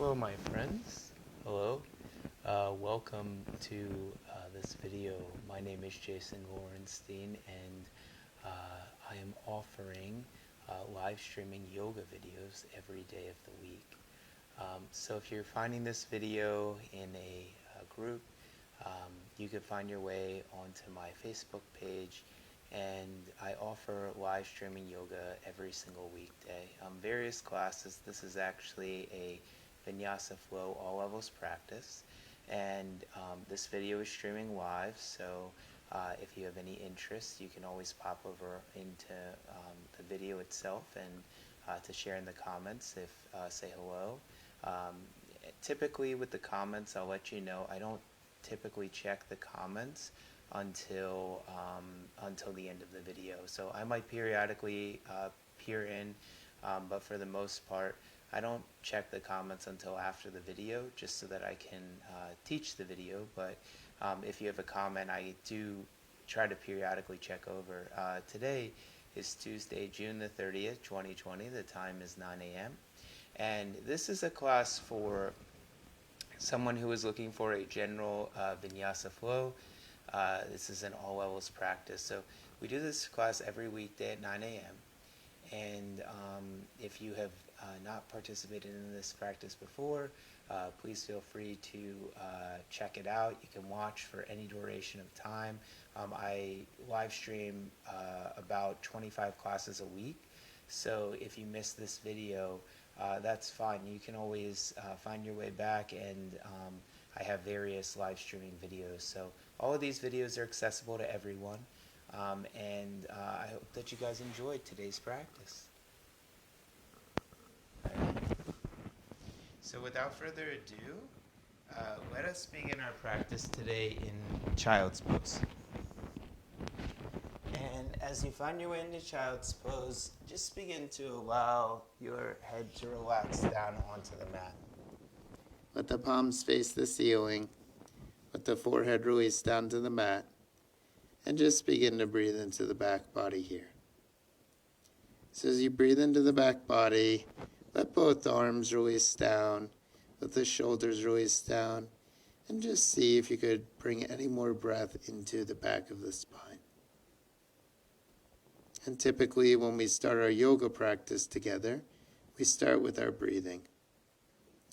Hello my friends, hello, welcome to this video. My name is Jason Gorenstein and I am offering live streaming yoga videos every day of the week. So if you're finding this video in a group, you can find your way onto my Facebook page, and I offer live streaming yoga every single weekday. Various classes. This is actually a Vinyasa Flow all levels practice, and this video is streaming live, so if you have any interest, you can always pop over into the video itself and to share in the comments if say hello. Um, Typically with the comments, I'll let you know I don't typically check the comments until the end of the video. So I might periodically peer in, but for the most part, I don't check the comments until after the video, just so that I can teach the video. But if you have a comment, I do try to periodically check over. Today is Tuesday, June the 30th, 2020. The time is 9 a.m. And this is a class for someone who is looking for a general vinyasa flow. This is an all levels practice. So we do this class every weekday at 9 a.m. And if you have not participated in this practice before, please feel free to check it out. You can watch for any duration of time. I live stream about 25 classes a week. So if you miss this video, that's fine. You can always find your way back, and I have various live streaming videos. So all of these videos are accessible to everyone, and I hope that you guys enjoyed today's practice. So without further ado, let us begin our practice today in Child's Pose. And as you find your way into Child's Pose, just begin to allow your head to relax down onto the mat. Let the palms face the ceiling. Let the forehead release down to the mat. And just begin to breathe into the back body here. So as you breathe into the back body, let both arms release down. Let the shoulders release down. And just see if you could bring any more breath into the back of the spine. And typically when we start our yoga practice together, we start with our breathing.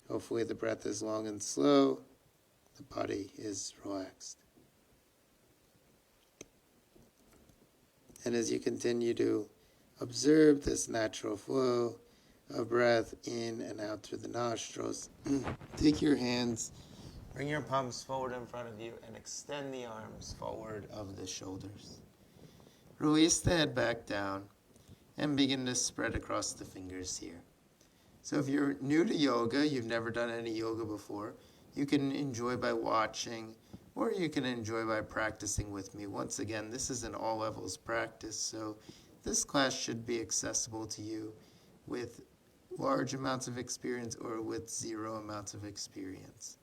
Hopefully the breath is long and slow, the body is relaxed. And as you continue to observe this natural flow of breath in and out through the nostrils, take your hands, bring your palms forward in front of you, and extend the arms forward of the shoulders. Release the head back down and begin to spread across the fingers here. So if you're new to yoga, you've never done any yoga before, you can enjoy by watching, or you can enjoy by practicing with me. Once again, this is an all levels practice, so this class should be accessible to you with large amounts of experience or with zero amounts of experience.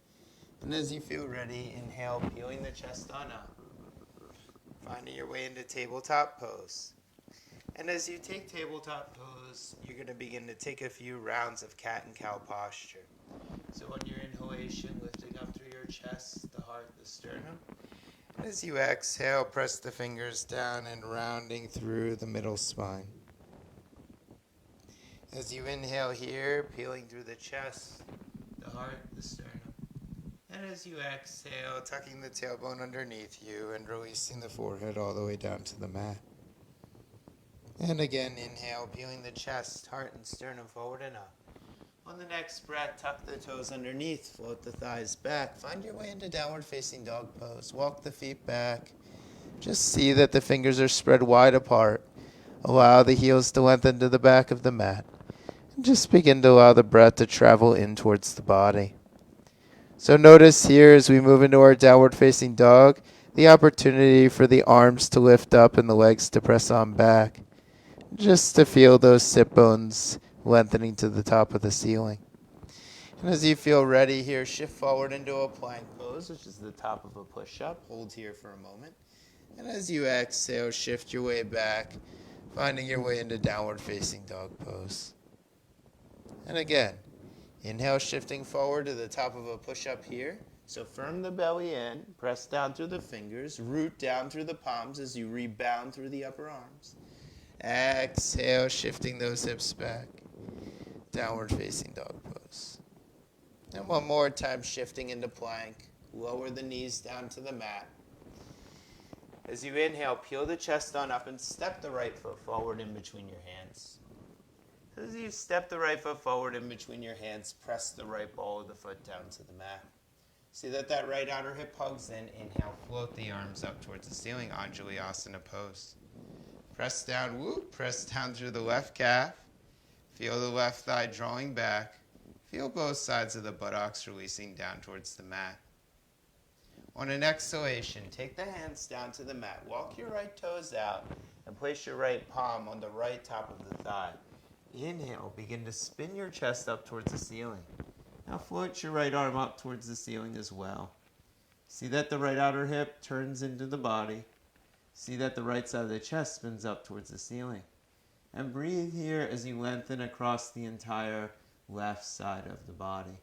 And as you feel ready, inhale, peeling the chest on up. Finding your way into tabletop pose. And as you take tabletop pose, you're going to begin to take a few rounds of cat and cow posture. So on your inhalation, lifting up through your chest, the heart, the sternum. And as you exhale, press the fingers down and rounding through the middle spine. As you inhale here, peeling through the chest, the heart, the sternum. And as you exhale, tucking the tailbone underneath you and releasing the forehead all the way down to the mat. And again, inhale, peeling the chest, heart, and sternum forward and up. On the next breath, tuck the toes underneath, float the thighs back. Find your way into downward facing dog pose. Walk the feet back. Just see that the fingers are spread wide apart. Allow the heels to lengthen to the back of the mat. And just begin to allow the breath to travel in towards the body. So notice here as we move into our downward facing dog, the opportunity for the arms to lift up and the legs to press on back. Just to feel those sit bones lengthening to the top of the ceiling. And as you feel ready here, shift forward into a plank pose, which is the top of a push-up. Hold here for a moment. And as you exhale, shift your way back, finding your way into downward facing dog pose. And again, Inhale, shifting forward to the top of a push-up here. So firm the belly in, press down through the fingers, root down through the palms as you rebound through the upper arms. Exhale, shifting those hips back. Downward facing dog pose. And one more time, shifting into plank. Lower the knees down to the mat. As you inhale, peel the chest on up and step the right foot forward in between your hands. As you step the right foot forward in between your hands, press the right ball of the foot down to the mat. See that right outer hip hugs in. Inhale, float the arms up towards the ceiling, Anjali-asana pose. Press down, press down through the left calf. Feel the left thigh drawing back. Feel both sides of the buttocks releasing down towards the mat. On an exhalation, take the hands down to the mat. Walk your right toes out and place your right palm on the right top of the thigh. Inhale, begin to spin your chest up towards the ceiling. Now float your right arm up towards the ceiling as well. See that the right outer hip turns into the body. See that the right side of the chest spins up towards the ceiling. And breathe here as you lengthen across the entire left side of the body.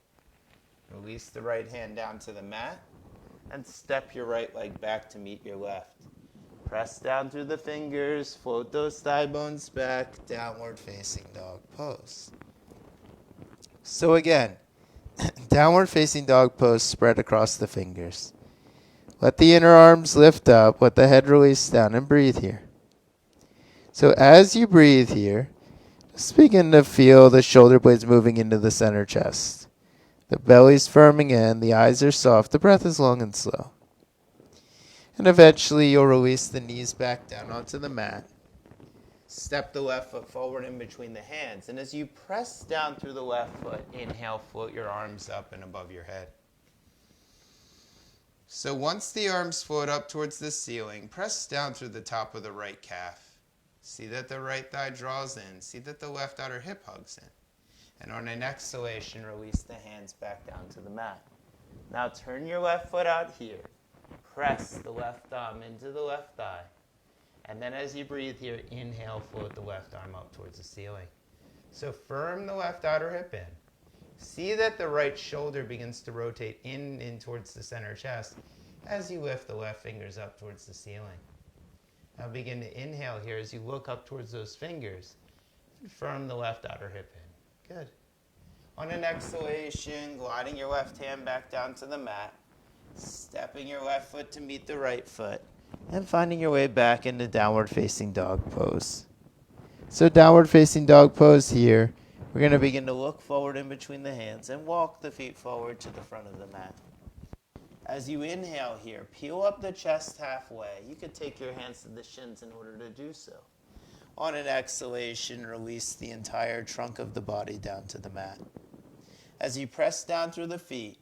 Release the right hand down to the mat. And step your right leg back to meet your left. Press down through the fingers, float those thigh bones back, downward facing dog pose. So again, downward facing dog pose, spread across the fingers. Let the inner arms lift up, let the head release down, and breathe here. So as you breathe here, just begin to feel the shoulder blades moving into the center chest. The belly's firming in, the eyes are soft, the breath is long and slow. And eventually you'll release the knees back down onto the mat. Step the left foot forward in between the hands. And as you press down through the left foot, inhale, float your arms up and above your head. So once the arms float up towards the ceiling, press down through the top of the right calf. See that the right thigh draws in. See that the left outer hip hugs in. And on an exhalation, release the hands back down to the mat. Now turn your left foot out here. Press the left thumb into the left thigh. And then as you breathe here, inhale, float the left arm up towards the ceiling. So firm the left outer hip in. See that the right shoulder begins to rotate in towards the center chest as you lift the left fingers up towards the ceiling. Now begin to inhale here as you look up towards those fingers. And firm the left outer hip in. Good. On an exhalation, gliding your left hand back down to the mat, stepping your left foot to meet the right foot, and finding your way back into downward facing dog pose. So downward facing dog pose here, we're going to begin to look forward in between the hands and walk the feet forward to the front of the mat. As you inhale here, peel up the chest halfway. You could take your hands to the shins in order to do so. On an exhalation, release the entire trunk of the body down to the mat. As you press down through the feet,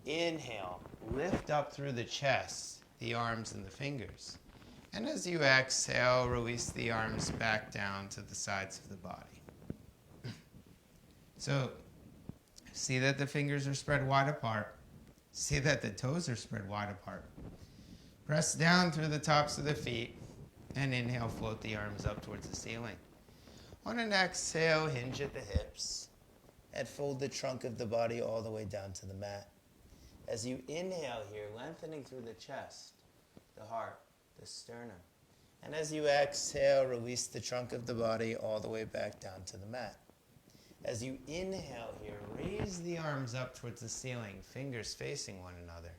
inhale, lift up through the chest, the arms and the fingers. And as you exhale, release the arms back down to the sides of the body. So, see that the fingers are spread wide apart. See that the toes are spread wide apart. Press down through the tops of the feet. And inhale, float the arms up towards the ceiling. On an exhale, hinge at the hips. And fold the trunk of the body all the way down to the mat. As you inhale here, lengthening through the chest, the heart, the sternum. And as you exhale, release the trunk of the body all the way back down to the mat. As you inhale here, raise the arms up towards the ceiling, fingers facing one another.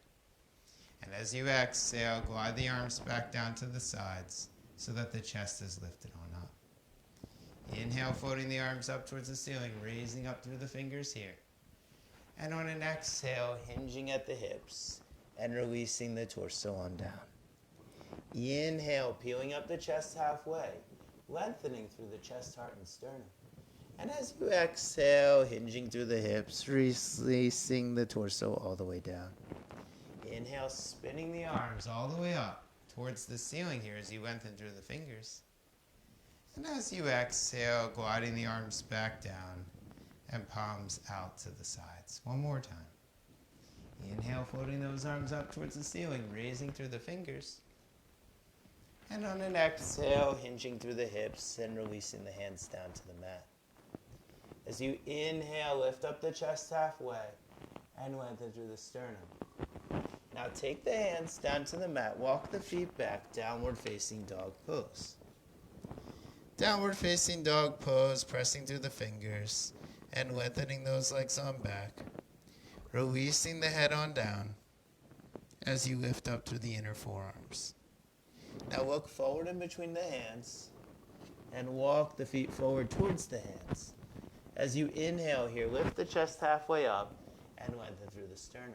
And as you exhale, glide the arms back down to the sides so that the chest is lifted on up. Inhale, floating the arms up towards the ceiling, raising up through the fingers here. And on an exhale, hinging at the hips and releasing the torso on down. Inhale, peeling up the chest halfway, lengthening through the chest, heart, and sternum. And as you exhale, hinging through the hips, releasing the torso all the way down. Inhale, spinning the arms all the way up towards the ceiling here as you lengthen through the fingers. And as you exhale, gliding the arms back down and palms out to the sides. One more time. Inhale, floating those arms up towards the ceiling, raising through the fingers. And on an exhale, hinging through the hips and releasing the hands down to the mat. As you inhale, lift up the chest halfway and lengthen through the sternum. Now take the hands down to the mat, walk the feet back, downward facing dog pose. Downward facing dog pose, pressing through the fingers and lengthening those legs on back. Releasing the head on down as you lift up through the inner forearms. Now look forward in between the hands and walk the feet forward towards the hands. As you inhale here, lift the chest halfway up and lengthen through the sternum.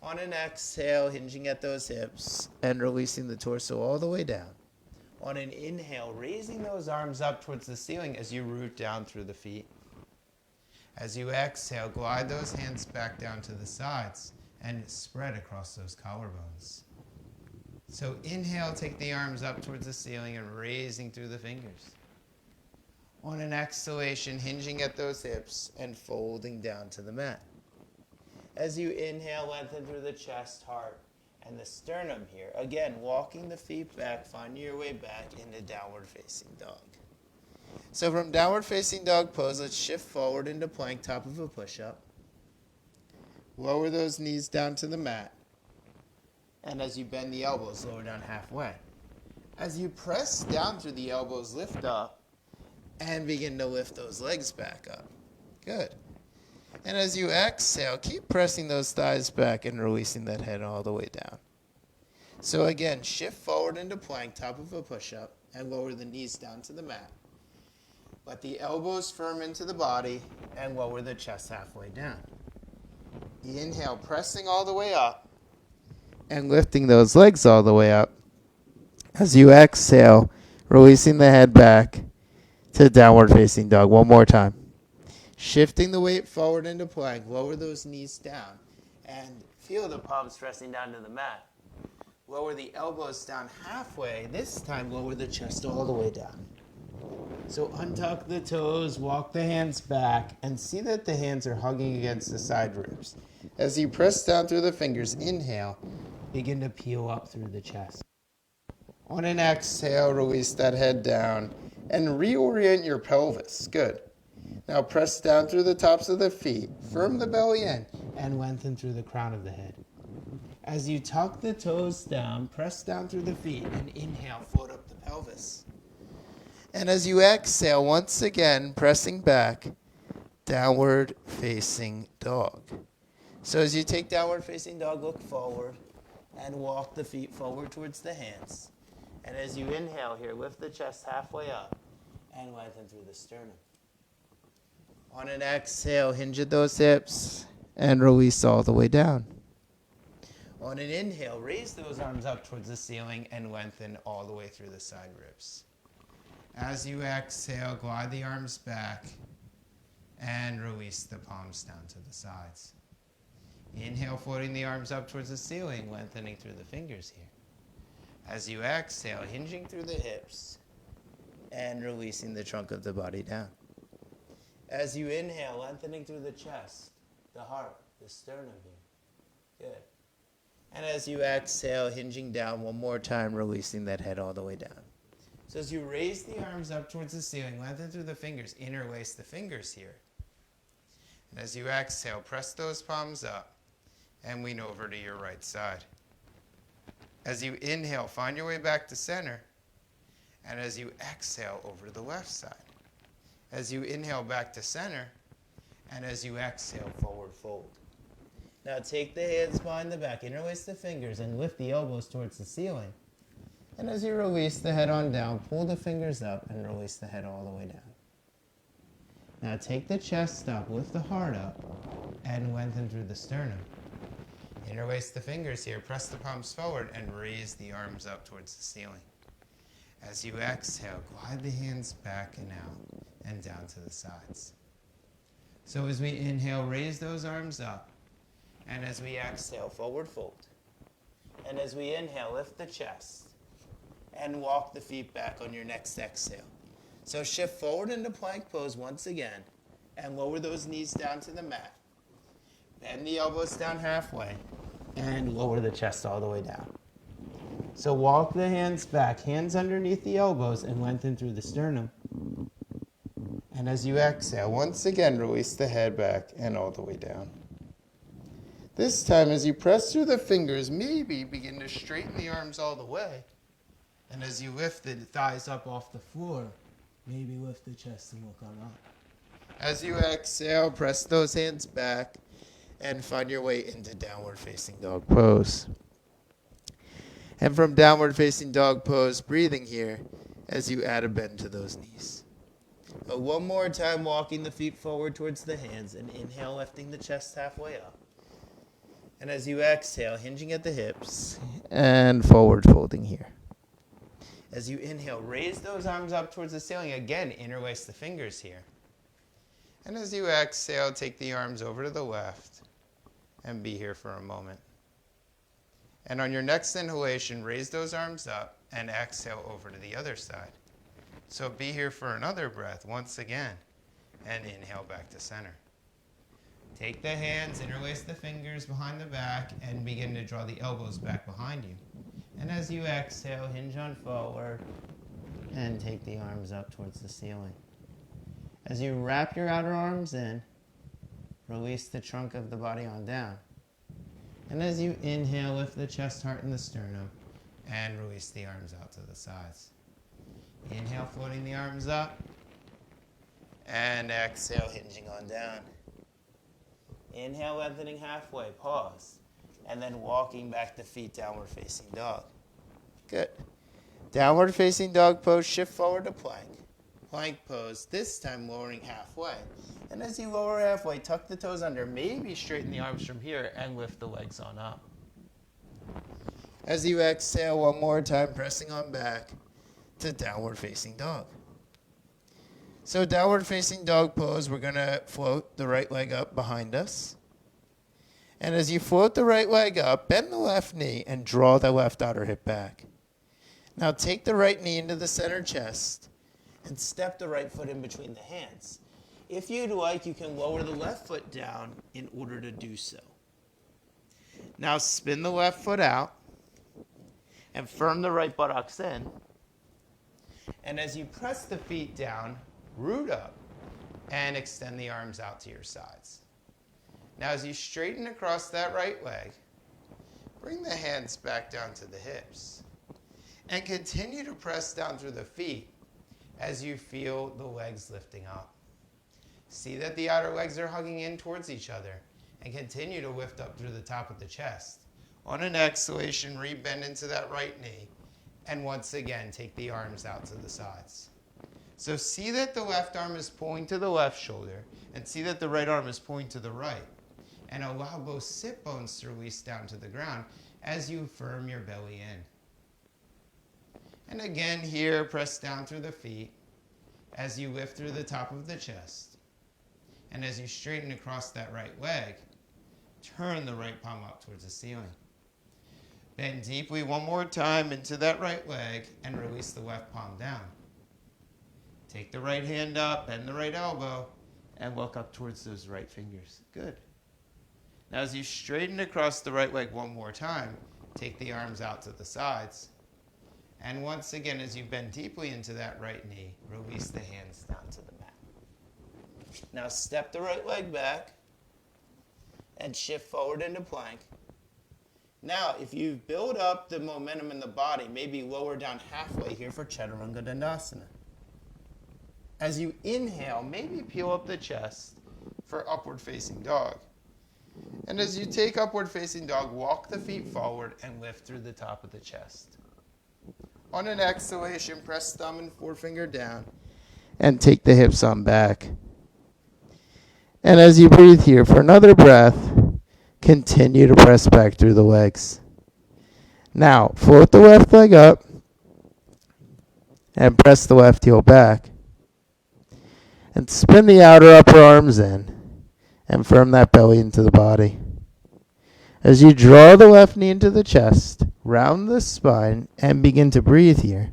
On an exhale, hinging at those hips and releasing the torso all the way down. On an inhale, raising those arms up towards the ceiling as you root down through the feet. As you exhale, glide those hands back down to the sides and spread across those collarbones. So inhale, take the arms up towards the ceiling and raising through the fingers. On an exhalation, hinging at those hips and folding down to the mat. As you inhale, lengthen through the chest, heart, and the sternum here. Again, walking the feet back, finding your way back into downward facing dog. So from downward facing dog pose, let's shift forward into plank, top of a push-up. Lower those knees down to the mat. And as you bend the elbows, lower down halfway. As you press down through the elbows, lift up and begin to lift those legs back up. Good. And as you exhale, keep pressing those thighs back and releasing that head all the way down. So again, shift forward into plank, top of a push-up, and lower the knees down to the mat. Let the elbows firm into the body and lower the chest halfway down. Inhale, pressing all the way up and lifting those legs all the way up. As you exhale, releasing the head back to downward facing dog. One more time. Shifting the weight forward into plank, lower those knees down and feel the palms pressing down to the mat. Lower the elbows down halfway. This time, lower the chest all the way down. So untuck the toes, walk the hands back, and see that the hands are hugging against the side ribs. As you press down through the fingers, inhale, begin to peel up through the chest. On an exhale, release that head down and reorient your pelvis. Good. Now press down through the tops of the feet, firm the belly in, and lengthen through the crown of the head. As you tuck the toes down, press down through the feet, and inhale, float up the pelvis. And as you exhale, once again, pressing back, downward facing dog. So as you take downward facing dog, look forward and walk the feet forward towards the hands. And as you inhale here, lift the chest halfway up and lengthen through the sternum. On an exhale, hinge at those hips and release all the way down. On an inhale, raise those arms up towards the ceiling and lengthen all the way through the side ribs. As you exhale, glide the arms back and release the palms down to the sides. Inhale, floating the arms up towards the ceiling, lengthening through the fingers here. As you exhale, hinging through the hips and releasing the trunk of the body down. As you inhale, lengthening through the chest, the heart, the sternum here. Good. And as you exhale, hinging down one more time, releasing that head all the way down. So as you raise the arms up towards the ceiling, lengthen through the fingers, interlace the fingers here. And as you exhale, press those palms up and lean over to your right side. As you inhale, find your way back to center. And as you exhale, over to the left side. As you inhale, back to center. And as you exhale, forward fold. Now take the hands behind the back, interlace the fingers, and lift the elbows towards the ceiling. And as you release the head on down, pull the fingers up and release the head all the way down. Now take the chest up, lift the heart up, and lengthen through the sternum. Interlace the fingers here, press the palms forward, and raise the arms up towards the ceiling. As you exhale, glide the hands back and out and down to the sides. So as we inhale, raise those arms up. And as we exhale, forward fold. And as we inhale, lift the chest. And walk the feet back on your next exhale. So shift forward into plank pose once again. And lower those knees down to the mat. Bend the elbows down halfway. And lower the chest all the way down. So walk the hands back, hands underneath the elbows, and lengthen through the sternum. And as you exhale, once again, release the head back and all the way down. This time, as you press through the fingers, maybe begin to straighten the arms all the way. And as you lift the thighs up off the floor, maybe lift the chest and look on up. As you exhale, press those hands back and find your way into downward facing dog pose. And from downward facing dog pose, breathing here as you add a bend to those knees. But one more time, walking the feet forward towards the hands, and inhale, lifting the chest halfway up. And as you exhale, hinging at the hips and forward folding here. As you inhale, raise those arms up towards the ceiling. Again, interlace the fingers here. And as you exhale, take the arms over to the left and be here for a moment. And on your next inhalation, raise those arms up and exhale over to the other side. So be here for another breath once again, and inhale back to center. Take the hands, interlace the fingers behind the back, and begin to draw the elbows back behind you. And as you exhale, hinge on forward, and take the arms up towards the ceiling. As you wrap your outer arms in, release the trunk of the body on down. And as you inhale, lift the chest, heart, and the sternum, and release the arms out to the sides. Inhale, floating the arms up, and exhale, hinging on down. Inhale, lengthening halfway, pause, and then walking back the feet, downward facing dog. Good. Downward facing dog pose, shift forward to plank. Plank pose, this time lowering halfway. And as you lower halfway, tuck the toes under, maybe straighten the arms from here and lift the legs on up. As you exhale, one more time, pressing on back to downward facing dog. So downward facing dog pose, we're going to float the right leg up behind us. And as you float the right leg up, bend the left knee and draw the left outer hip back. Now take the right knee into the center chest and step the right foot in between the hands. If you'd like, you can lower the left foot down in order to do so. Now spin the left foot out and firm the right buttocks in. And as you press the feet down, root up and extend the arms out to your sides. Now as you straighten across that right leg, bring the hands back down to the hips. And continue to press down through the feet as you feel the legs lifting up. See that the outer legs are hugging in towards each other, and continue to lift up through the top of the chest. On an exhalation, re-bend into that right knee, and once again, take the arms out to the sides. So see that the left arm is pulling to the left shoulder, and see that the right arm is pulling to the right. And allow both sit bones to release down to the ground as you firm your belly in. And again here, press down through the feet as you lift through the top of the chest. And as you straighten across that right leg, turn the right palm up towards the ceiling. Bend deeply one more time into that right leg and release the left palm down. Take the right hand up, bend the right elbow, and look up towards those right fingers. Good. Now as you straighten across the right leg one more time, take the arms out to the sides. And once again, as you bend deeply into that right knee, release the hands down to the mat. Now step the right leg back and shift forward into plank. Now, if you build up the momentum in the body, maybe lower down halfway here for Chaturanga Dandasana. As you inhale, maybe peel up the chest for upward facing dog. And as you take upward facing dog, walk the feet forward and lift through the top of the chest. On an exhalation, press thumb and forefinger down and take the hips on back. And as you breathe here for another breath, continue to press back through the legs. Now, float the left leg up and press the left heel back. And spin the outer upper arms in and firm that belly into the body. As you draw the left knee into the chest, round the spine, and begin to breathe here.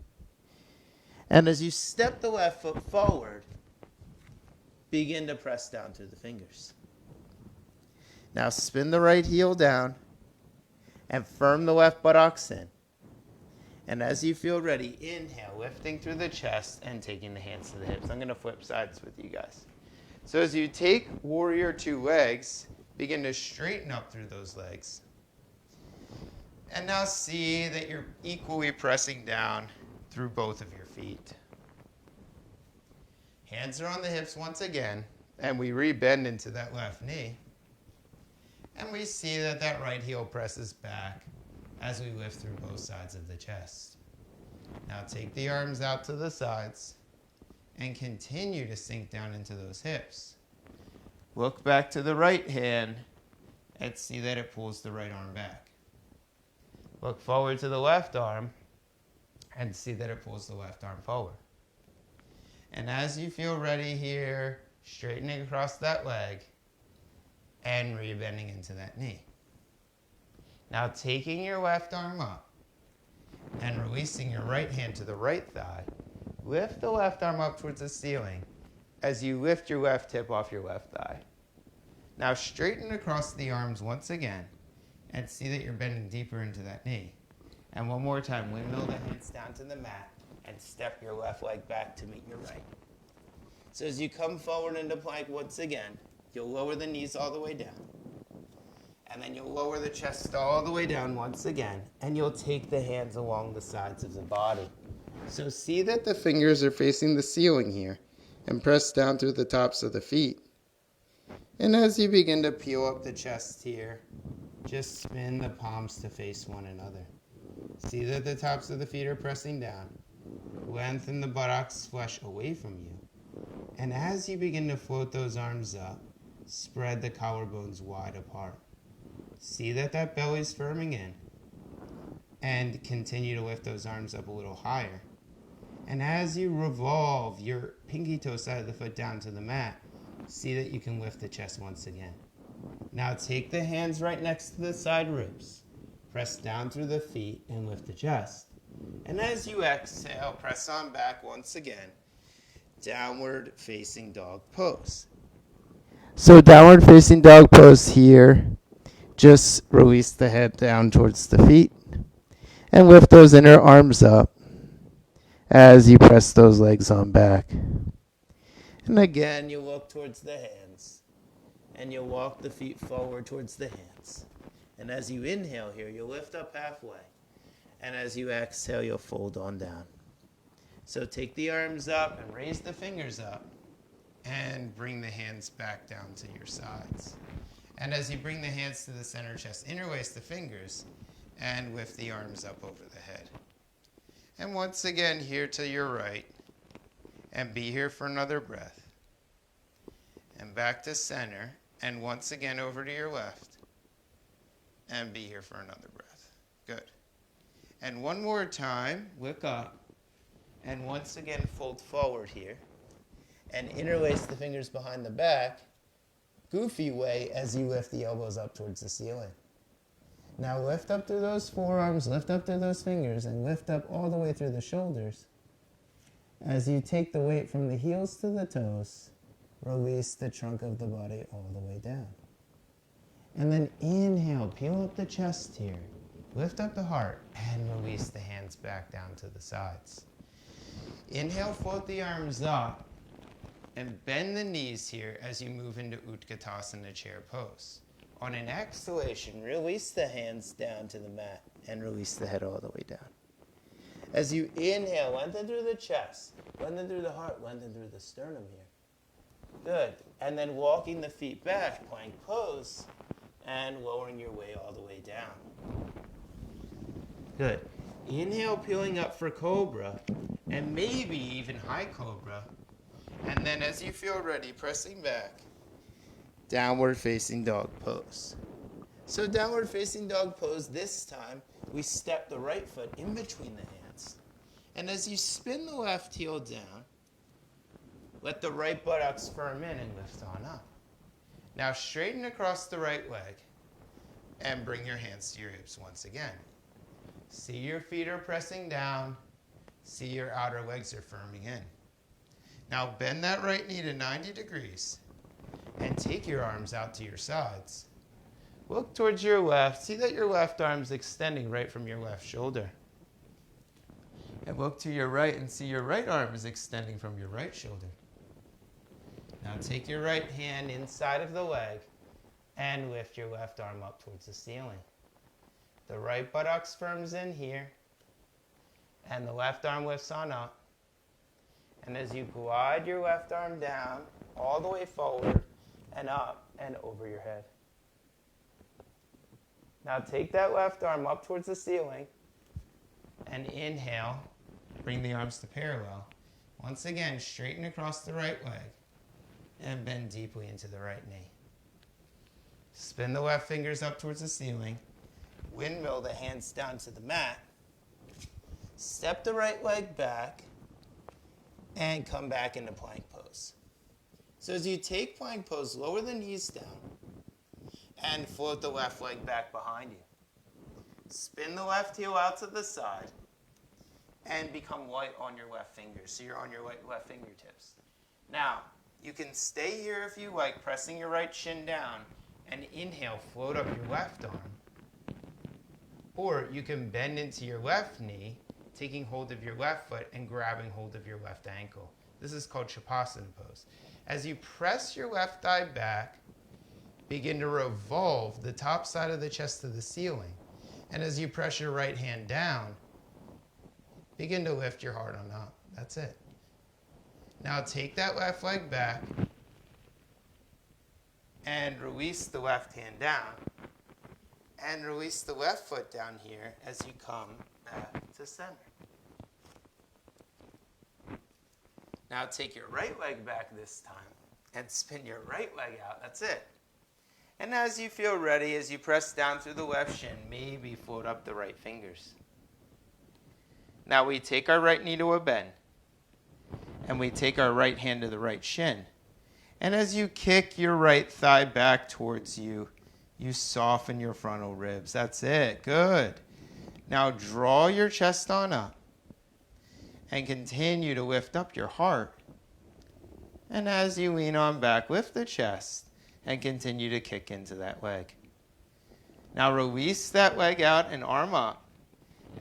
And as you step the left foot forward, begin to press down through the fingers. Now spin the right heel down and firm the left buttocks in. And as you feel ready, inhale, lifting through the chest and taking the hands to the hips. I'm going to flip sides with you guys. So as you take warrior two legs, begin to straighten up through those legs. And now see that you're equally pressing down through both of your feet. Hands are on the hips once again, and we re-bend into that left knee. And we see that that right heel presses back as we lift through both sides of the chest. Now take the arms out to the sides and continue to sink down into those hips. Look back to the right hand and see that it pulls the right arm back. Look forward to the left arm and see that it pulls the left arm forward. And as you feel ready here, straightening across that leg and re-bending into that knee. Now taking your left arm up and releasing your right hand to the right thigh, lift the left arm up towards the ceiling as you lift your left hip off your left thigh. Now straighten across the arms once again and see that you're bending deeper into that knee. And one more time, windmill the hands down to the mat and step your left leg back to meet your right. So as you come forward into plank once again, you'll lower the knees all the way down. And then you'll lower the chest all the way down once again, and you'll take the hands along the sides of the body. So see that the fingers are facing the ceiling here, and press down through the tops of the feet. And as you begin to peel up the chest here, just spin the palms to face one another. See that the tops of the feet are pressing down. Lengthen the buttocks flesh away from you. And as you begin to float those arms up, spread the collarbones wide apart. See that that belly's firming in. And continue to lift those arms up a little higher. And as you revolve your pinky toe side of the foot down to the mat, see that you can lift the chest once again. Now take the hands right next to the side ribs. Press down through the feet and lift the chest. And as you exhale, press on back once again. Downward facing dog pose. So downward facing dog pose here. Just release the head down towards the feet and lift those inner arms up as you press those legs on back. And again, you look towards the hands and you walk the feet forward towards the hands. And as you inhale here, you'll lift up halfway. And as you exhale, you'll fold on down. So take the arms up and raise the fingers up and bring the hands back down to your sides. And as you bring the hands to the center chest, interlace the fingers and lift the arms up over the head. And once again, here to your right. And be here for another breath. And back to center. And once again over to your left. And be here for another breath. Good. And one more time, look up. And once again, fold forward here. And interlace the fingers behind the back. Goofy way as you lift the elbows up towards the ceiling. Now lift up through those forearms, lift up through those fingers, and lift up all the way through the shoulders. As you take the weight from the heels to the toes, release the trunk of the body all the way down. And then inhale, peel up the chest here. Lift up the heart and release the hands back down to the sides. Inhale, float the arms up and bend the knees here as you move into Utkatasana chair pose. On an exhalation, release the hands down to the mat and release the head all the way down. As you inhale, lengthen through the chest, lengthen through the heart, lengthen through the sternum here. Good. And then walking the feet back, plank pose, and lowering your way all the way down. Good. Inhale, peeling up for cobra, and maybe even high cobra. And then as you feel ready, pressing back, downward facing dog pose. So downward facing dog pose, this time, we step the right foot in between the hands. And as you spin the left heel down, let the right buttocks firm in and lift on up. Now straighten across the right leg and bring your hands to your hips once again. See your feet are pressing down. See your outer legs are firming in. Now bend that right knee to 90 degrees and take your arms out to your sides. Look towards your left. See that your left arm's extending right from your left shoulder. And look to your right and see your right arm is extending from your right shoulder. Now take your right hand inside of the leg and lift your left arm up towards the ceiling. The right buttocks firms in here and the left arm lifts on up. And as you glide your left arm down all the way forward and up and over your head. Now take that left arm up towards the ceiling and inhale. Bring the arms to parallel. Once again, straighten across the right leg and bend deeply into the right knee. Spin the left fingers up towards the ceiling. Windmill the hands down to the mat. Step the right leg back and come back into plank pose. So as you take plank pose, lower the knees down and float the left leg back behind you. Spin the left heel out to the side and become light on your left fingers. So you're on your left fingertips. Now, you can stay here if you like, pressing your right shin down, and inhale, float up your left arm. Or you can bend into your left knee, taking hold of your left foot and grabbing hold of your left ankle. This is called Shavasana pose. As you press your left thigh back, begin to revolve the top side of the chest to the ceiling. And as you press your right hand down, begin to lift your heart on up. That's it. Now take that left leg back and release the left hand down. And release the left foot down here as you come back to center. Now take your right leg back this time and spin your right leg out. That's it. And as you feel ready, as you press down through the left shin, maybe float up the right fingers. Now we take our right knee to a bend, and we take our right hand to the right shin. And as you kick your right thigh back towards you, you soften your frontal ribs. That's it. Good. Now draw your chest on up and continue to lift up your heart. And as you lean on back, lift the chest and continue to kick into that leg. Now release that leg out and arm up.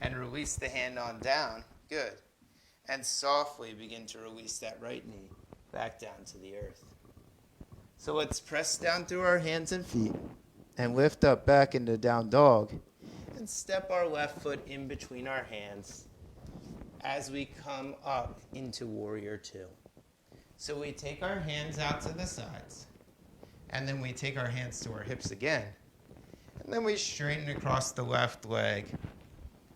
And release the hand on down. Good. And softly begin to release that right knee back down to the earth. So let's press down through our hands and feet and lift up back into down dog. And step our left foot in between our hands as we come up into warrior two. So we take our hands out to the sides. And then we take our hands to our hips again. And then we straighten across the left leg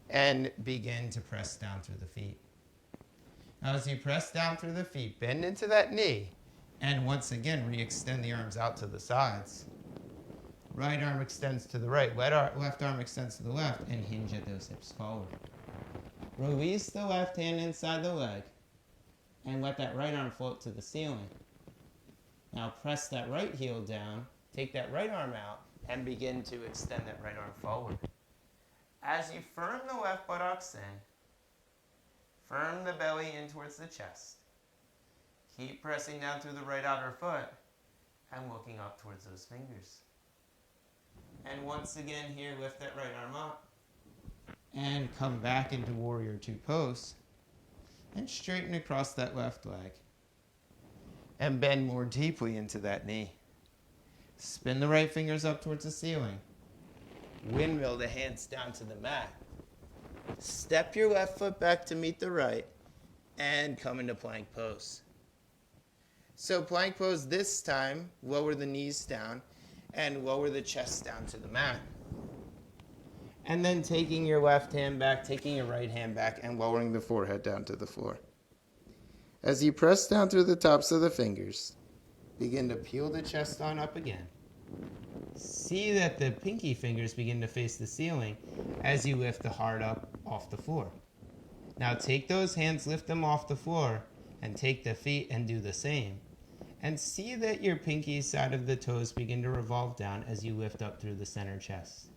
and begin to press down through the feet. Now as you press down through the feet, bend into that knee, and once again, re-extend the arms out to the sides. Right arm extends to the right, left arm extends to the left, and hinge at those hips forward. Release the left hand inside the leg, and let that right arm float to the ceiling. Now press that right heel down, take that right arm out, and begin to extend that right arm forward. As you firm the left buttocks in, firm the belly in towards the chest. Keep pressing down through the right outer foot and looking up towards those fingers. And once again here, lift that right arm up and come back into warrior two pose and straighten across that left leg and bend more deeply into that knee. Spin the right fingers up towards the ceiling. Windmill the hands down to the mat. Step your left foot back to meet the right and come into plank pose. So plank pose this time, lower the knees down and lower the chest down to the mat. And then taking your left hand back, taking your right hand back, and lowering the forehead down to the floor. As you press down through the tops of the fingers, begin to peel the chest on up again. See that the pinky fingers begin to face the ceiling as you lift the heart up off the floor. Now take those hands, lift them off the floor, and take the feet and do the same. And see that your pinky side of the toes begin to revolve down as you lift up through the center chest.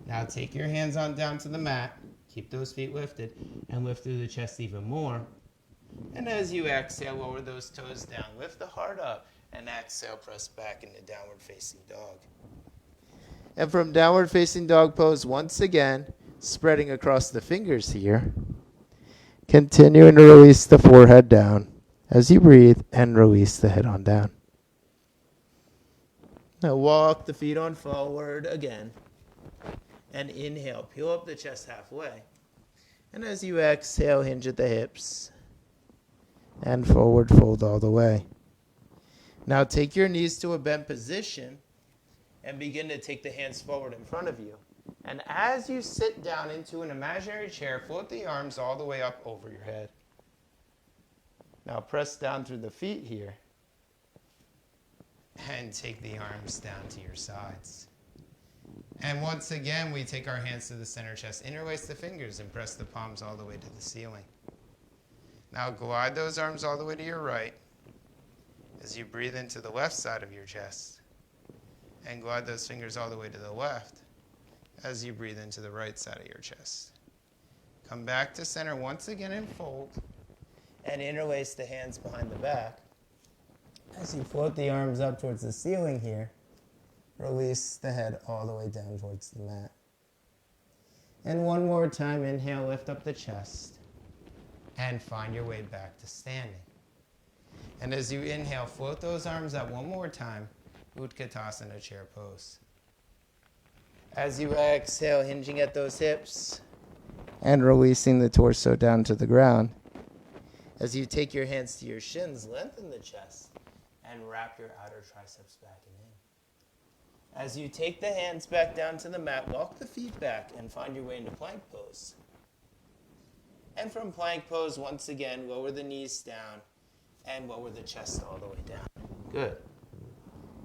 Now take your hands on down to the mat, keep those feet lifted, and lift through the chest even more. And as you exhale, lower those toes down, lift the heart up, and exhale, press back into downward facing dog. And from downward facing dog pose, once again, spreading across the fingers here, Continuing to release the forehead down as you breathe and release the head on down. Now walk the feet on forward again. And inhale, peel up the chest halfway. And as you exhale, hinge at the hips. And forward fold all the way. Now take your knees to a bent position and begin to take the hands forward in front of you. And as you sit down into an imaginary chair, float the arms all the way up over your head. Now press down through the feet here. And take the arms down to your sides. And once again, we take our hands to the center chest, interlace the fingers, and press the palms all the way to the ceiling. Now glide those arms all the way to your right as you breathe into the left side of your chest. And glide those fingers all the way to the left as you breathe into the right side of your chest. Come back to center once again and fold. And interlace the hands behind the back. As you float the arms up towards the ceiling here, release the head all the way down towards the mat. And one more time, inhale, lift up the chest. And find your way back to standing. And as you inhale, float those arms up one more time, Utkatasana chair pose. As you exhale, hinging at those hips and releasing the torso down to the ground. As you take your hands to your shins, lengthen the chest and wrap your outer triceps back and in. As you take the hands back down to the mat, walk the feet back and find your way into plank pose. And from plank pose, once again, lower the knees down and lower the chest all the way down. Good.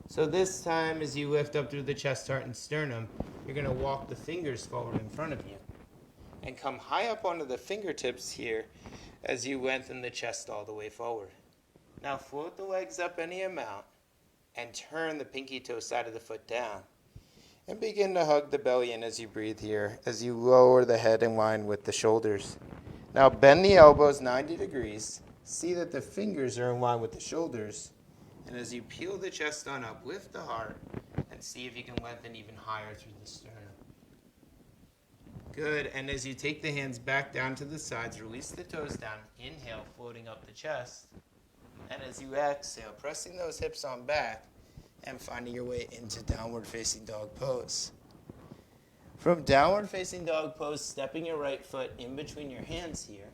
So this time, as you lift up through the chest, heart, and sternum, you're going to walk the fingers forward in front of you and come high up onto the fingertips here as you lengthen the chest all the way forward. Now float the legs up any amount and turn the pinky toe side of the foot down. And begin to hug the belly in as you breathe here, as you lower the head in line with the shoulders. Now bend the elbows 90 degrees. See that the fingers are in line with the shoulders. And as you peel the chest on up, lift the heart and see if you can lengthen even higher through the sternum. Good, and as you take the hands back down to the sides, release the toes down. Inhale, floating up the chest. And as you exhale, pressing those hips on back and finding your way into downward facing dog pose. From downward facing dog pose, stepping your right foot in between your hands here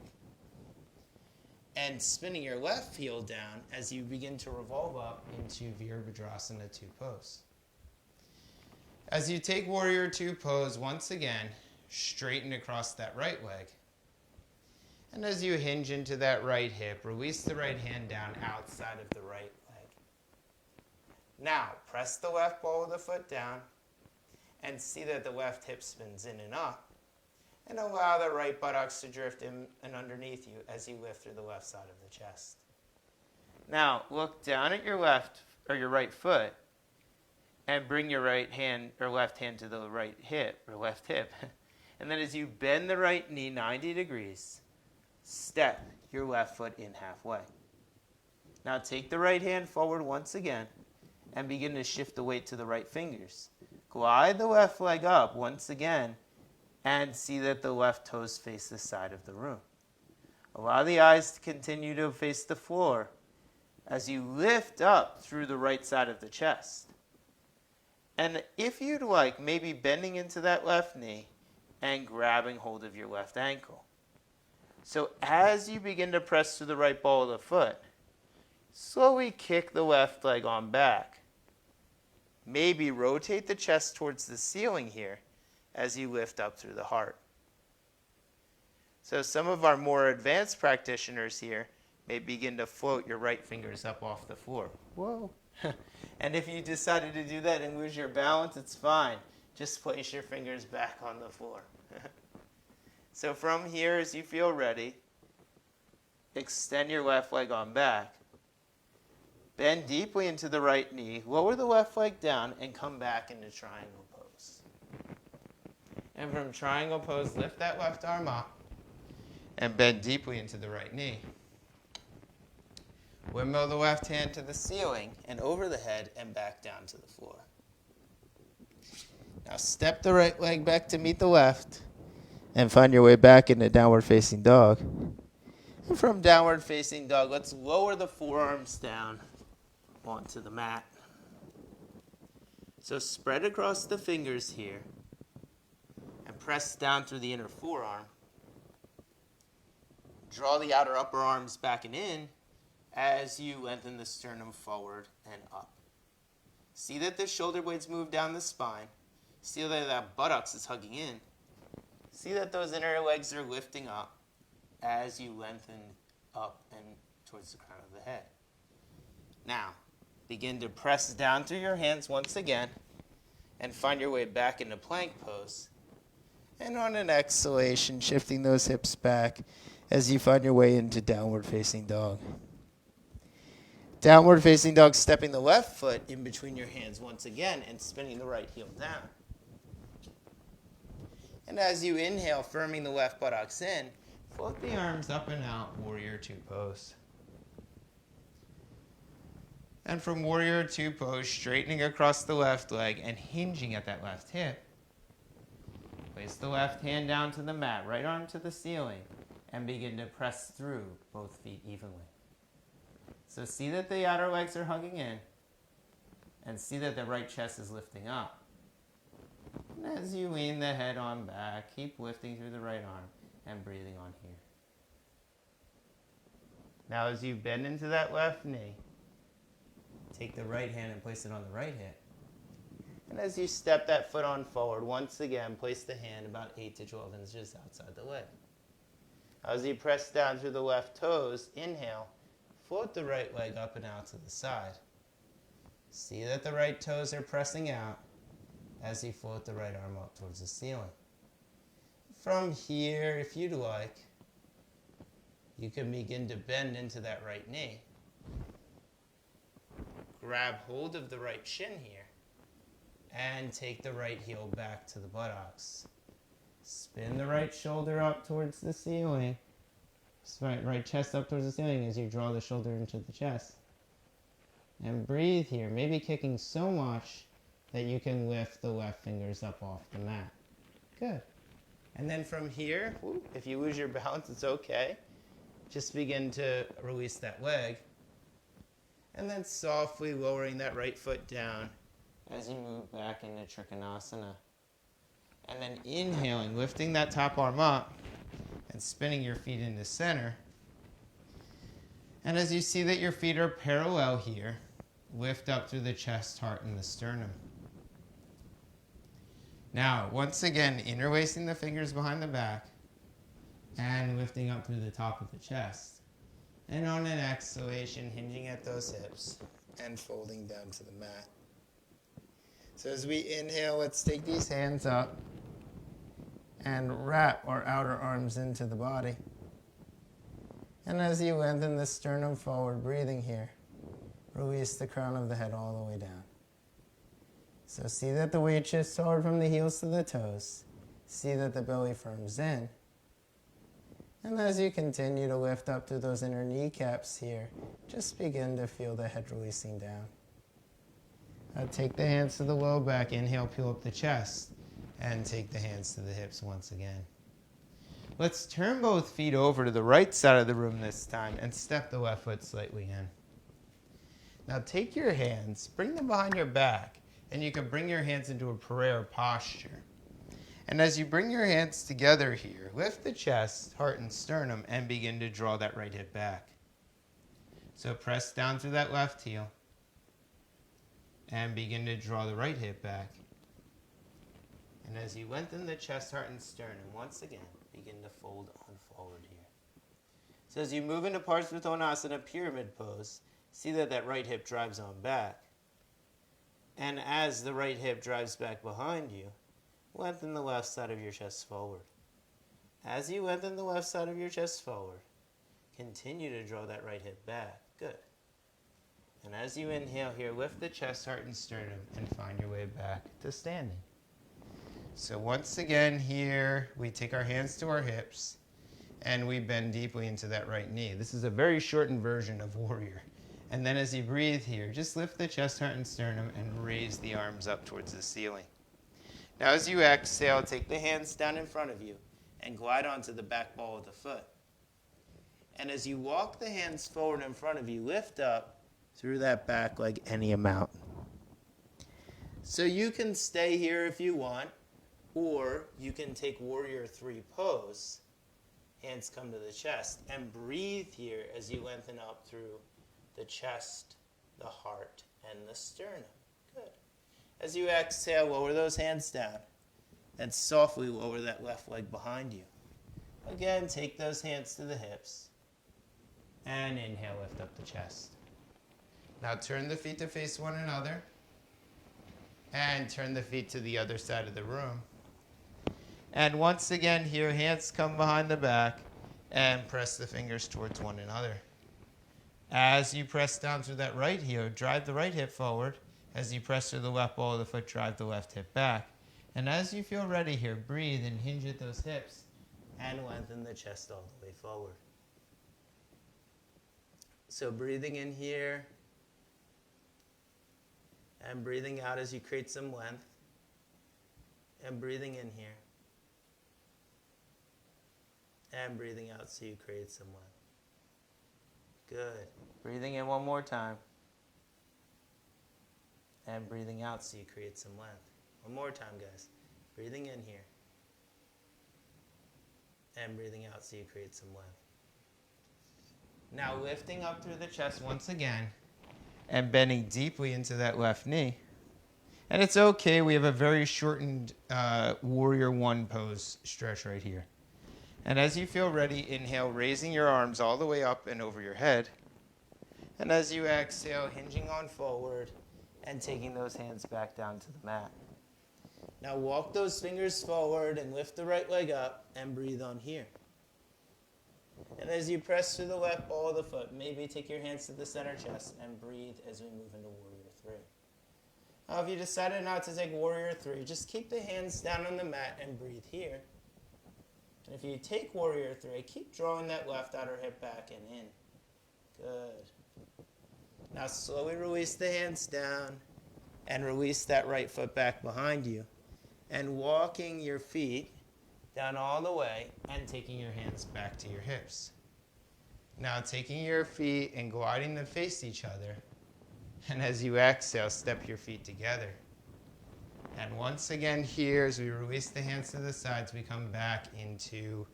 and spinning your left heel down as you begin to revolve up into Virabhadrasana 2 pose. As you take Warrior 2 pose, once again, straighten across that right leg. And as you hinge into that right hip, release the right hand down outside of the right leg. Now, press the left ball of the foot down and see that the left hip spins in and up. And allow the right buttocks to drift in and underneath you as you lift through the left side of the chest. Now, look down at your left or your right foot and bring your right hand or left hand to the right hip or left hip. And then as you bend the right knee 90 degrees, step your left foot in halfway. Now take the right hand forward once again and begin to shift the weight to the right fingers. Glide the left leg up once again and see that the left toes face the side of the room. Allow the eyes to continue to face the floor as you lift up through the right side of the chest. And if you'd like, maybe bending into that left knee and grabbing hold of your left ankle. So as you begin to press through the right ball of the foot, slowly kick the left leg on back. Maybe rotate the chest towards the ceiling here as you lift up through the heart. So some of our more advanced practitioners here may begin to float your right fingers up off the floor. Whoa. And if you decided to do that and lose your balance, it's fine. Just place your fingers back on the floor. So from here, as you feel ready, extend your left leg on back. Bend deeply into the right knee, lower the left leg down, and come back into triangle pose. And from triangle pose, lift that left arm up and bend deeply into the right knee. Windmill the left hand to the ceiling and over the head and back down to the floor. Now step the right leg back to meet the left and find your way back into downward facing dog. From downward facing dog, let's lower the forearms down onto the mat. So spread across the fingers here and press down through the inner forearm. Draw the outer upper arms back and in as you lengthen the sternum forward and up. See that the shoulder blades move down the spine. See that buttocks is hugging in. See that those inner legs are lifting up as you lengthen up and towards the crown of the head. Now, begin to press down through your hands once again and find your way back into plank pose. And on an exhalation, shifting those hips back as you find your way into downward facing dog. Downward facing dog, stepping the left foot in between your hands once again and spinning the right heel down. And as you inhale, firming the left buttocks in, float the arms up and out, Warrior Two pose. And from Warrior Two pose, straightening across the left leg and hinging at that left hip. Place the left hand down to the mat, right arm to the ceiling, and begin to press through both feet evenly. So see that the outer legs are hugging in, and see that the right chest is lifting up. And as you lean the head on back, keep lifting through the right arm and breathing on here. Now as you bend into that left knee, take the right hand and place it on the right hip. And as you step that foot on forward, once again, place the hand about 8 to 12 inches outside the leg. As you press down through the left toes, inhale, float the right leg up and out to the side. See that the right toes are pressing out as you float the right arm up towards the ceiling. From here, if you'd like, you can begin to bend into that right knee. Grab hold of the right shin here and take the right heel back to the buttocks. Spin the right shoulder up towards the ceiling. Right chest up towards the ceiling as you draw the shoulder into the chest. And breathe here, maybe kicking so much that you can lift the left fingers up off the mat. Good. And then from here, if you lose your balance, it's okay. Just begin to release that leg. And then softly lowering that right foot down as you move back into Trikonasana. And then inhaling, lifting that top arm up and spinning your feet into center. And as you see that your feet are parallel here, lift up through the chest, heart, and the sternum. Now, once again, interlacing the fingers behind the back and lifting up through the top of the chest. And on an exhalation, hinging at those hips and folding down to the mat. So as we inhale, let's take these hands up and wrap our outer arms into the body. And as you lengthen the sternum forward, breathing here, release the crown of the head all the way down. So see that the weight shifts forward from the heels to the toes. See that the belly firms in. And as you continue to lift up through those inner kneecaps here, just begin to feel the head releasing down. Take the hands to the low back. Inhale, peel up the chest. And take the hands to the hips once again. Let's turn both feet over to the right side of the room this time and step the left foot slightly in. Now take your hands, bring them behind your back, and you can bring your hands into a prayer posture. And as you bring your hands together here, lift the chest, heart, and sternum, and begin to draw that right hip back. So press down through that left heel, and begin to draw the right hip back. And as you lengthen the chest, heart, and sternum, once again, begin to fold on forward here. So as you move into Parsvatonasana pyramid pose, see that that right hip drives on back. And as the right hip drives back behind you, lengthen the left side of your chest forward. As you lengthen the left side of your chest forward, continue to draw that right hip back. Good. And as you inhale here, lift the chest, heart, and sternum, and find your way back to standing. So once again here, we take our hands to our hips, and we bend deeply into that right knee. This is a very shortened version of warrior. And then as you breathe here, just lift the chest, heart, and sternum, and raise the arms up towards the ceiling. Now as you exhale, take the hands down in front of you and glide onto the back ball of the foot. And as you walk the hands forward in front of you, lift up through that back leg any amount. So you can stay here if you want, or you can take Warrior 3 pose. Hands come to the chest, and breathe here as you lengthen up through the chest, the heart, and the sternum. Good. As you exhale, lower those hands down, and softly lower that left leg behind you. Again, take those hands to the hips, and inhale, lift up the chest. Now turn the feet to face one another, and turn the feet to the other side of the room. And once again here, hands come behind the back and press the fingers towards one another. As you press down through that right heel, drive the right hip forward. As you press through the left ball of the foot, drive the left hip back. And as you feel ready here, breathe and hinge at those hips and lengthen the chest all the way forward. So breathing in here and breathing out as you create some length, and breathing in here and breathing out so you create some length. Good. Breathing in one more time. And breathing out so you create some length. One more time, guys. Breathing in here. And breathing out so you create some length. Now lifting up through the chest once again. And bending deeply into that left knee. And it's okay, we have a very shortened Warrior 1 pose stretch right here. And as you feel ready, inhale, raising your arms all the way up and over your head. And as you exhale, hinging on forward and taking those hands back down to the mat. Now walk those fingers forward and lift the right leg up and breathe on here. And as you press through the left ball of the foot, maybe take your hands to the center chest and breathe as we move into Warrior 3. Now if you decided not to take Warrior 3, just keep the hands down on the mat and breathe here. And if you take Warrior 3, keep drawing that left outer hip back and in. Good. Now slowly release the hands down and release that right foot back behind you. And walking your feet down all the way and taking your hands back to your hips. Now taking your feet and gliding them face each other. And as you exhale, step your feet together. And once again here, as we release the hands to the sides, we come back into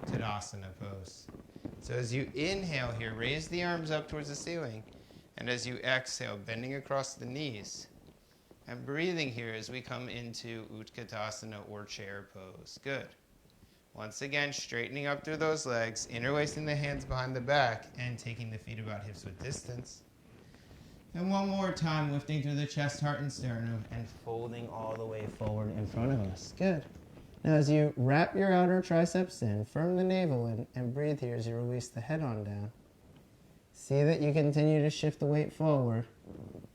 Tadasana pose. So as you inhale here, raise the arms up towards the ceiling. And as you exhale, bending across the knees. And breathing here as we come into Utkatasana or chair pose. Good. Once again, straightening up through those legs, interlacing the hands behind the back, and taking the feet about hips width distance. And one more time, lifting through the chest, heart, and sternum, and folding all the way forward in front of us. Good. Now as you wrap your outer triceps in, firm the navel in, and breathe here as you release the head on down. See that you continue to shift the weight forward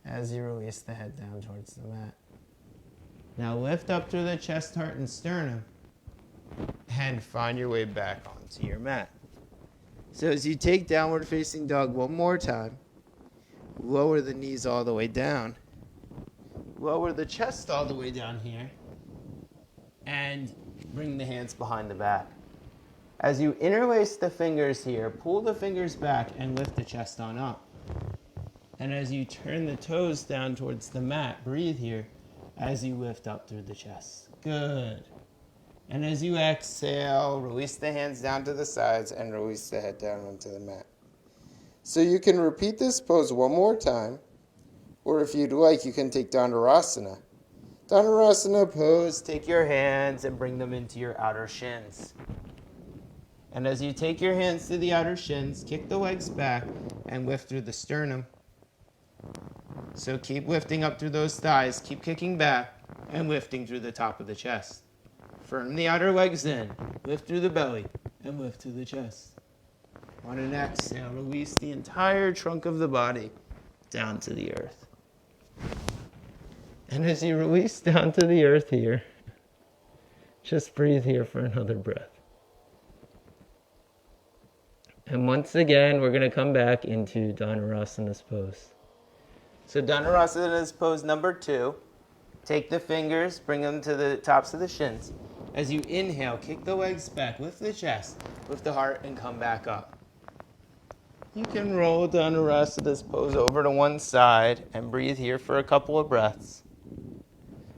as you release the head down towards the mat. Now lift up through the chest, heart, and sternum, and find your way back onto your mat. So as you take downward facing dog one more time, lower the knees all the way down. Lower the chest all the way down here. And bring the hands behind the back. As you interlace the fingers here, pull the fingers back and lift the chest on up. And as you turn the toes down towards the mat, breathe here as you lift up through the chest. Good. And as you exhale, release the hands down to the sides and release the head down onto the mat. So you can repeat this pose one more time, or if you'd like, you can take Dhanurasana. Dhanurasana pose, take your hands and bring them into your outer shins. And as you take your hands to the outer shins, kick the legs back and lift through the sternum. So keep lifting up through those thighs, keep kicking back and lifting through the top of the chest. Firm the outer legs in, lift through the belly and lift through the chest. On an exhale, release the entire trunk of the body down to the earth. And as you release down to the earth here, just breathe here for another breath. And once again, we're going to come back into Dhanurasana pose. So Dhanurasana pose number 2. Take the fingers, bring them to the tops of the shins. As you inhale, kick the legs back, lift the chest, lift the heart, and come back up. You can roll Dhanurasana's pose over to one side and breathe here for a couple of breaths.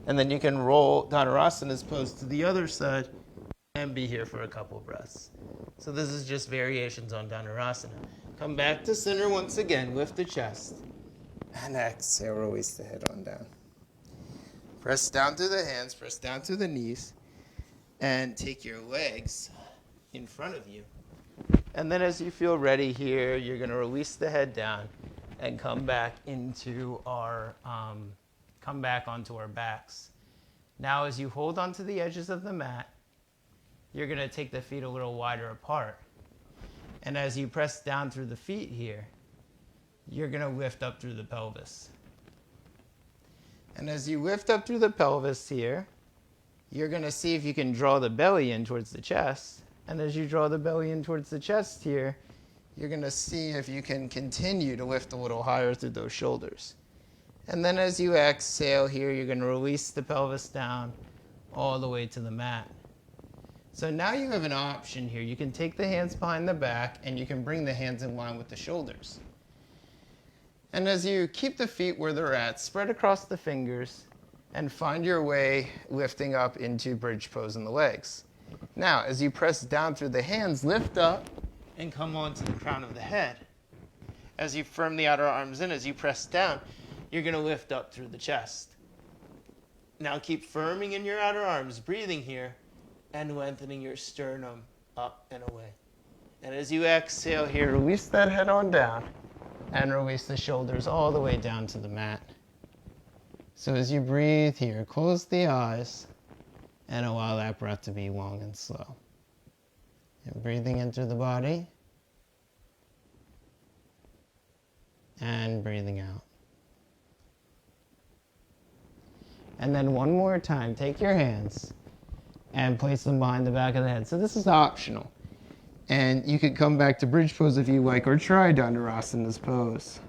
And then you can roll Dhanurasana's pose to the other side and be here for a couple of breaths. So this is just variations on Dhanurasana. Come back to center once again, lift the chest. And exhale, release the head on down. Press down through the hands, press down through the knees, and take your legs in front of you. And then as you feel ready here, you're going to release the head down and come back onto our backs. Now as you hold onto the edges of the mat, you're going to take the feet a little wider apart. And as you press down through the feet here, you're going to lift up through the pelvis. And as you lift up through the pelvis here, you're going to see if you can draw the belly in towards the chest. And as you draw the belly in towards the chest here, you're going to see if you can continue to lift a little higher through those shoulders. And then as you exhale here, you're going to release the pelvis down all the way to the mat. So now you have an option here. You can take the hands behind the back and you can bring the hands in line with the shoulders. And as you keep the feet where they're at, spread across the fingers and find your way lifting up into bridge pose in the legs. Now, as you press down through the hands, lift up and come onto the crown of the head. As you firm the outer arms in, as you press down, you're going to lift up through the chest. Now keep firming in your outer arms, breathing here, and lengthening your sternum up and away. And as you exhale here, release that head on down and release the shoulders all the way down to the mat. So as you breathe here, close the eyes and allow that breath to be long and slow. And breathing in through the body and breathing out. And then one more time, take your hands and place them behind the back of the head. So this is optional. And you could come back to bridge pose if you like, or try Dhanurasana's pose.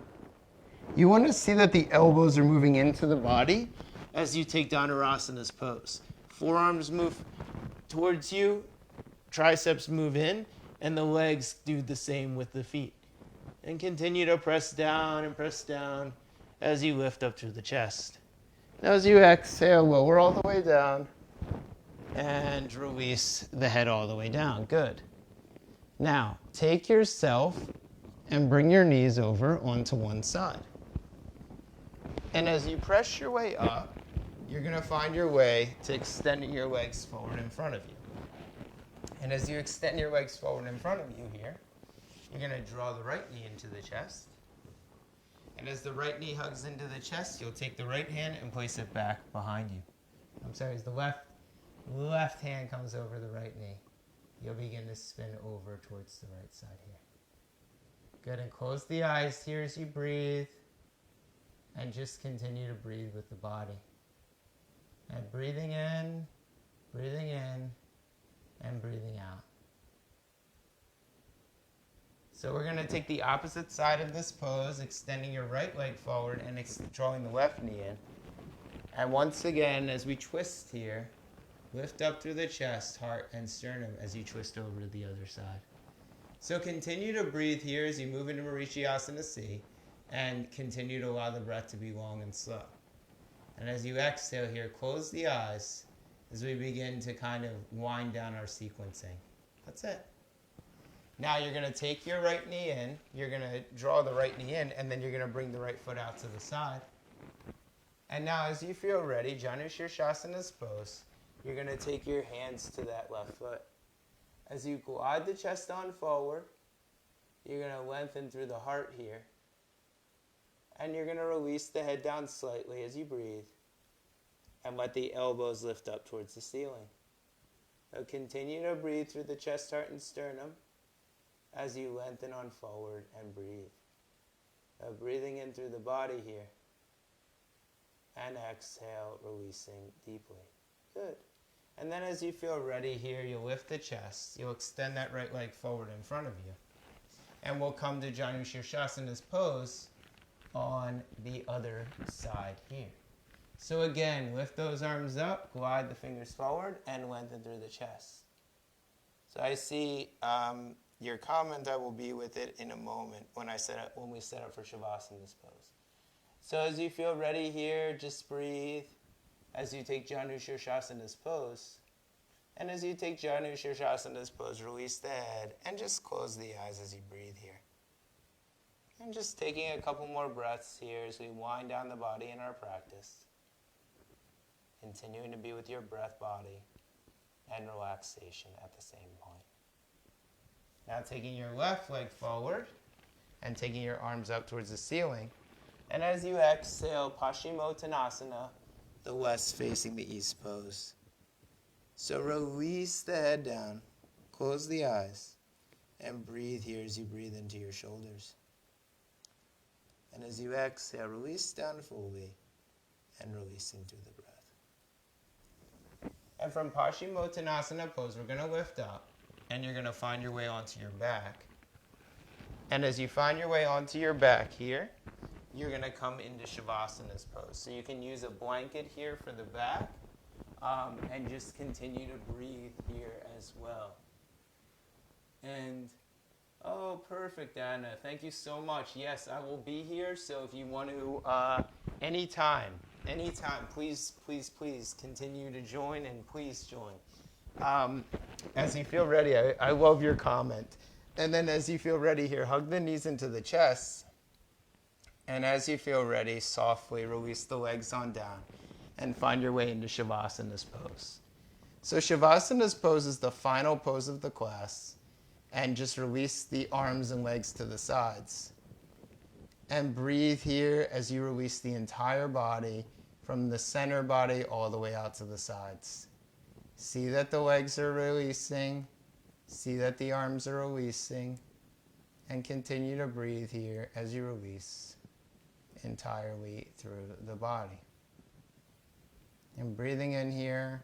You want to see that the elbows are moving into the body as you take Dhanurasana's pose. Forearms move towards you, triceps move in, and the legs do the same with the feet. And continue to press down as you lift up through the chest. Now as you exhale, lower all the way down and release the head all the way down. Good. Now, take yourself and bring your knees over onto one side. And as you press your way up, you're going to find your way to extending your legs forward in front of you. And as you extend your legs forward in front of you here, you're going to draw the right knee into the chest. And as the right knee hugs into the chest, you'll take the right hand and place it back behind you. I'm sorry, as the left hand comes over the right knee, you'll begin to spin over towards the right side here. Good, and close the eyes here as you breathe. And just continue to breathe with the body. And breathing in, and breathing out. So we're going to take the opposite side of this pose, extending your right leg forward and drawing the left knee in. And once again, as we twist here, lift up through the chest, heart, and sternum as you twist over to the other side. So continue to breathe here as you move into Marichyasana C, and continue to allow the breath to be long and slow. And as you exhale here, close the eyes as we begin to kind of wind down our sequencing. That's it. Now you're going to take your right knee in, you're going to draw the right knee in, and then you're going to bring the right foot out to the side. And now as you feel ready, Janu Shirshasana's pose, you're going to take your hands to that left foot. As you glide the chest on forward, you're going to lengthen through the heart here. And you're going to release the head down slightly as you breathe. And let the elbows lift up towards the ceiling. So continue to breathe through the chest, heart, and sternum as you lengthen on forward and breathe. Breathing in through the body here. And exhale, releasing deeply. Good. And then as you feel ready here, you'll lift the chest. You'll extend that right leg forward in front of you. And we'll come to Janu Shirshasana's pose on the other side here. So again, lift those arms up, glide the fingers forward, and lengthen through the chest. So I see your comment, I will be with it in a moment when we set up for Shavasana pose. So as you feel ready here, just breathe as you take Janu Shirshasana pose. And as you take Janu Shirshasana pose, release the head and just close the eyes as you breathe here. And just taking a couple more breaths here as we wind down the body in our practice. Continuing to be with your breath, body, and relaxation at the same point. Now taking your left leg forward and taking your arms up towards the ceiling. And as you exhale, Paschimottanasana, the west facing the east pose. So release the head down, close the eyes, and breathe here as you breathe into your shoulders. And as you exhale, release down fully and release into the breath. And from Paschimottanasana pose, we're going to lift up and you're going to find your way onto your back. And as you find your way onto your back here, you're going to come into Shavasana pose. So you can use a blanket here for the back and just continue to breathe here as well. And, oh, perfect, Anna. Thank you so much. Yes, I will be here. So if you want to, anytime, please continue to join and please join. As you feel ready, I love your comment. And then as you feel ready here, hug the knees into the chest. And as you feel ready, softly release the legs on down and find your way into Shavasana pose. So Shavasana pose is the final pose of the class. And just release the arms and legs to the sides. And breathe here as you release the entire body from the center body all the way out to the sides. See that the legs are releasing. See that the arms are releasing. And continue to breathe here as you release entirely through the body. And breathing in here.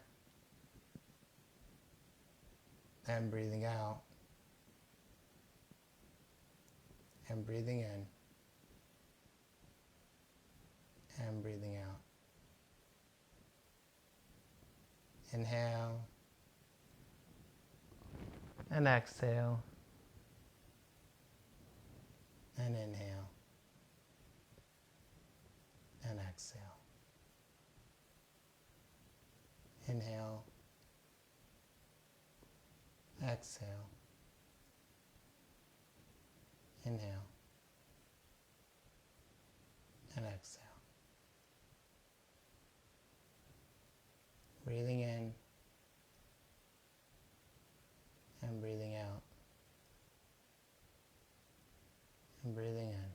And breathing out. And breathing in. And breathing out. Inhale. And exhale. And inhale. And exhale. Inhale. Exhale. Inhale. And exhale. Breathing in and breathing out. And breathing in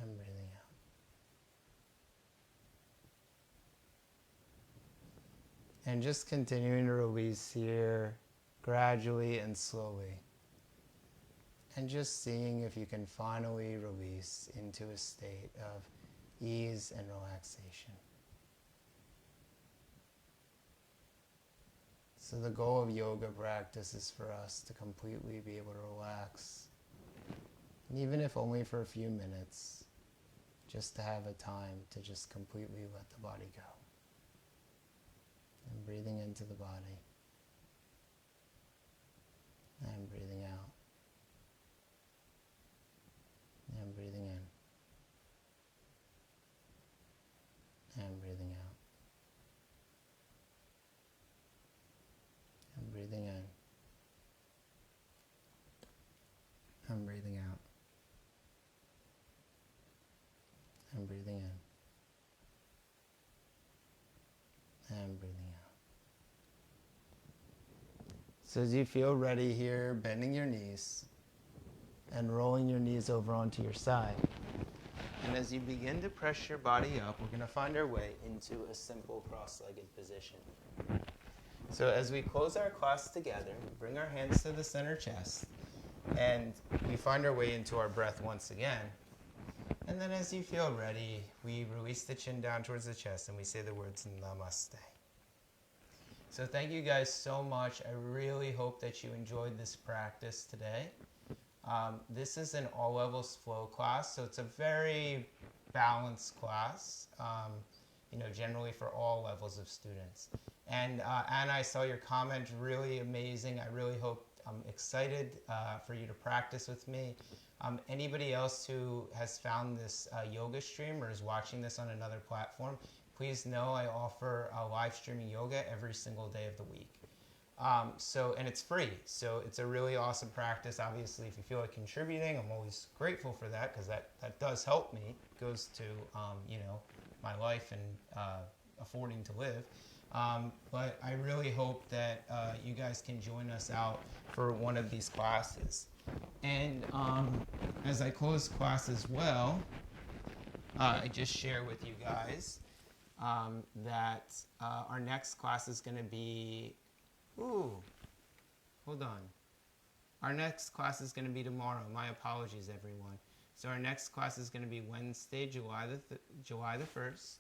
and breathing out. And just continuing to release here gradually and slowly. And just seeing if you can finally release into a state of ease and relaxation. So the goal of yoga practice is for us to completely be able to relax. And even if only for a few minutes, just to have a time to just completely let the body go. And breathing into the body. And breathing out. And breathing in. And breathing out. And breathing in. And breathing out. And breathing in. And breathing out. So as you feel ready here, bending your knees and rolling your knees over onto your side. And as you begin to press your body up, we're going to find our way into a simple cross-legged position. So as we close our class together, we bring our hands to the center chest, and we find our way into our breath once again. And then as you feel ready, we release the chin down towards the chest, and we say the words Namaste. So thank you guys so much. I really hope that you enjoyed this practice today. This is an all levels flow class, so it's a very balanced class, generally for all levels of students. And Anna, I saw your comment, really amazing. I really hope, I'm excited for you to practice with me. Anybody else who has found this yoga stream or is watching this on another platform, please know I offer live streaming yoga every single day of the week. And it's free, so it's a really awesome practice. Obviously, if you feel like contributing, I'm always grateful for that, because that does help me. It goes to my life and affording to live. But I really hope that you guys can join us out for one of these classes. And as I close class as well, I just share with you guys that our next class is going to be, hold on. Our next class is going to be tomorrow. My apologies, everyone. So our next class is going to be Wednesday, July the 1st,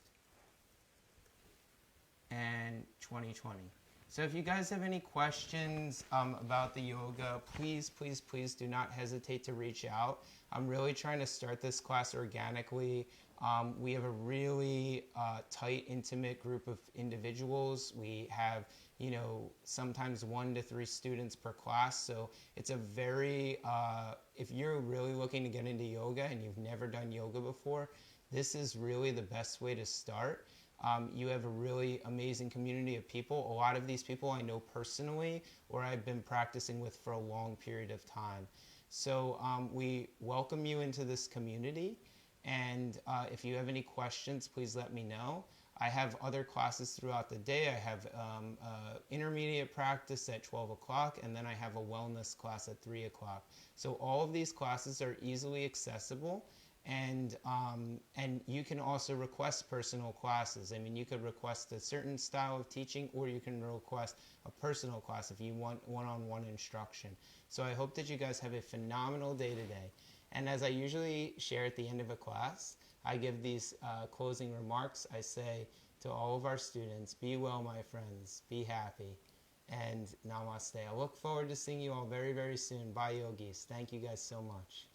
and 2020. So if you guys have any questions about the yoga, please, please, please do not hesitate to reach out. I'm really trying to start this class organically. We have a really tight, intimate group of individuals. We have, sometimes 1 to 3 students per class. So it's a very, if you're really looking to get into yoga and you've never done yoga before, this is really the best way to start. You have a really amazing community of people. A lot of these people I know personally, or I've been practicing with for a long period of time. So we welcome you into this community. And if you have any questions, please let me know. I have other classes throughout the day. I have intermediate practice at 12 o'clock, and then I have a wellness class at 3 o'clock. So all of these classes are easily accessible. And you can also request personal classes. I mean, you could request a certain style of teaching, or you can request a personal class if you want one-on-one instruction. So I hope that you guys have a phenomenal day today. And as I usually share at the end of a class, I give these closing remarks. I say to all of our students, be well, my friends, be happy, and namaste. I look forward to seeing you all very, very soon. Bye, yogis. Thank you guys so much.